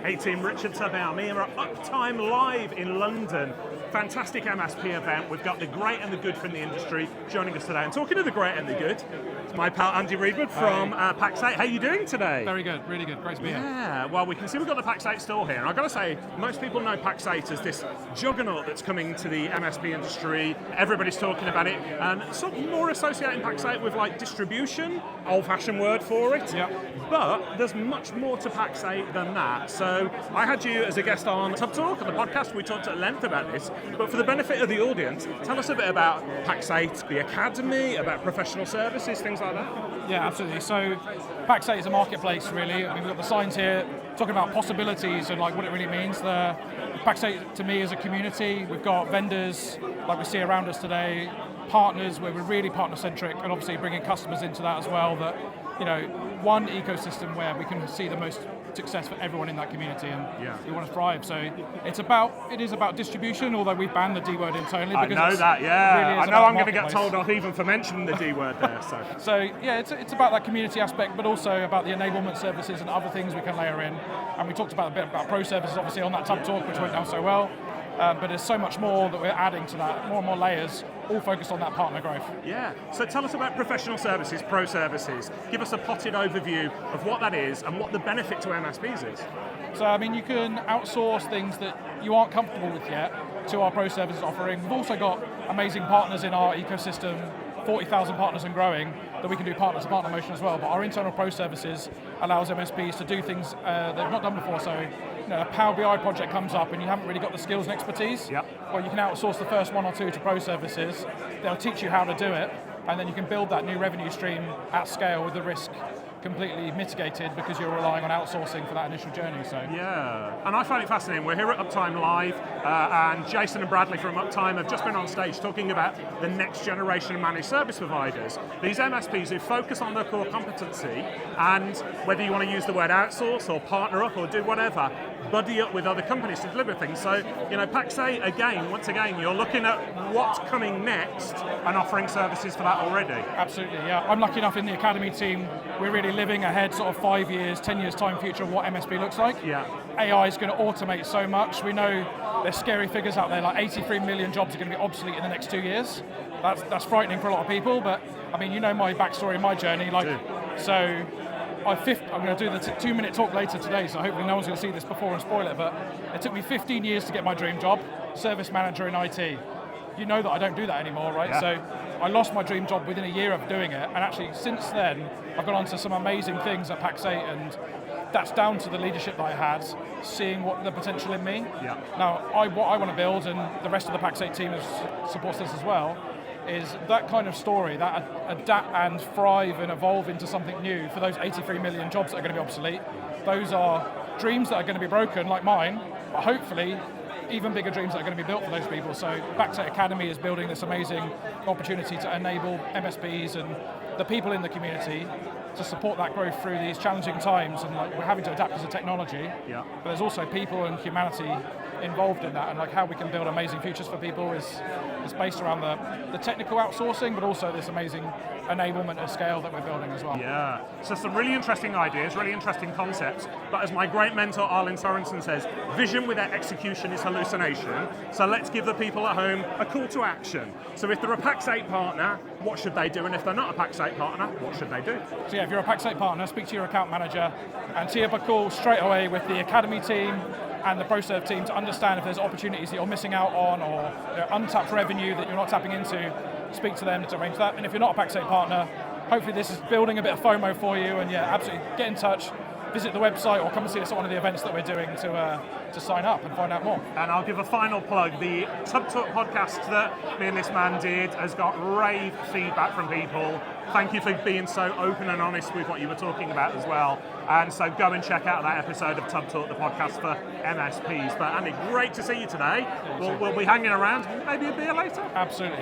Hey team, Richard Tubb here. I'm here at Uptime Live in London. Fantastic MSP event. We've got the great and the good from the industry joining us today. And talking to the great and the good, it's my pal Andy Readman from Pax8. How are you doing today? Very good, really good. Great to be here. Yeah, well, we can see we've got the Pax8 store here. And I've got to say, most people know Pax8 as this juggernaut that's coming to the MSP industry. Everybody's talking about it. And sort of more associating Pax8 with like distribution, old-fashioned word for it. Yep. But there's much more to Pax8 than that. So I had you as a guest on TubbTalk, on the podcast. We talked at length about this. But for the benefit of the audience, tell us a bit about Pax8, the Academy, about professional services, things like that. Yeah, absolutely. So Pax8 is a marketplace, really. I mean, we've got the signs here talking about possibilities and like what it really means. The Pax8 to me is a community. We've got vendors like we see around us today, partners where we're really partner-centric, and obviously bringing customers into that as well. That, you know, one ecosystem where we can see the most success for everyone in that community, and we want to thrive. So it is about distribution, although we've banned the D word internally. I know that, yeah. Really I know I'm going to get told off even for mentioning the D word there. So yeah, it's about that community aspect, but also about the enablement services and other things we can layer in. And we talked about a bit about pro services, obviously, on that TubbTalk, which went down so well. But there's so much more that we're adding to that, more and more layers, all focused on that partner growth. Yeah, so tell us about professional services, pro services. Give us a potted overview of what that is and what the benefit to MSPs is. So, I mean, you can outsource things that you aren't comfortable with yet to our pro services offering. We've also got amazing partners in our ecosystem, 40,000 partners and growing, that we can do partner-to-partner motion as well. But our internal pro services allows MSPs to do things they've not done before. So, you know, a Power BI project comes up and you haven't really got the skills and expertise. Well, you can outsource the first one or two to pro services. They'll teach you how to do it, and then you can build that new revenue stream at scale with the risk completely mitigated because you're relying on outsourcing for that initial journey. So yeah, and I find it fascinating. We're here at Uptime Live, and Jason and Bradley from Uptime have just been on stage talking about the next generation of managed service providers. These MSPs who focus on their core competency, and whether you want to use the word outsource or partner up or do whatever, buddy up with other companies to deliver things. So, you know, Pax8, again, once again, you're looking at what's coming next and offering services for that already. Absolutely, yeah. I'm lucky enough in the Academy team, we're really living ahead sort of 5 years, 10 years time future of what MSP looks like. Yeah. AI is going to automate so much. We know there's scary figures out there, like 83 million jobs are going to be obsolete in the next 2 years. That's frightening for a lot of people, but I mean, you know my backstory, my journey. So I'm going to do the 2-minute talk later today, so hopefully no one's going to see this before and spoil it, but it took me 15 years to get my dream job, service manager in IT. You know that I don't do that anymore, right? Yeah. So I lost my dream job within a year of doing it, and actually since then, I've gone on to some amazing things at Pax8, and that's down to the leadership that I had, seeing what the potential in me. Yeah. Now, what I want to build, and the rest of the Pax8 team supports this as well, is that kind of story, that adapt and thrive and evolve into something new for those 83 million jobs that are going to be obsolete. Those are dreams that are going to be broken, like mine, but hopefully even bigger dreams that are going to be built for those people. So Pax8 Academy is building this amazing opportunity to enable MSPs and the people in the community to support that growth through these challenging times, and like we're having to adapt as a technology, but there's also people and humanity involved in that, and like how we can build amazing futures for people is based around the technical outsourcing, but also this amazing enablement at scale that we're building as well. Yeah, so some really interesting ideas, really interesting concepts, but as my great mentor Arlen Sorensen says, vision without execution is hallucination. So let's give the people at home a call to action. So if they're a Pax8 partner, what should they do? And if they're not a Pax8 partner, what should they do? So yeah, if you're a Pax8 partner, speak to your account manager and tee up a call straight away with the Academy team and the ProServe team to understand if there's opportunities that you're missing out on, or untapped revenue that you're not tapping into. Speak to them to arrange that. And if you're not a Pax8 partner, hopefully this is building a bit of FOMO for you, and yeah, absolutely get in touch, visit the website, or come and see us at one of the events that we're doing to sign up and find out more. And I'll give a final plug. The TubbTalk podcast that me and this man did has got rave feedback from people. Thank you for being so open and honest with what you were talking about as well. And so go and check out that episode of TubbTalk, the podcast for MSPs. But Andy, great to see you today. We'll be hanging around, maybe a beer later. Absolutely.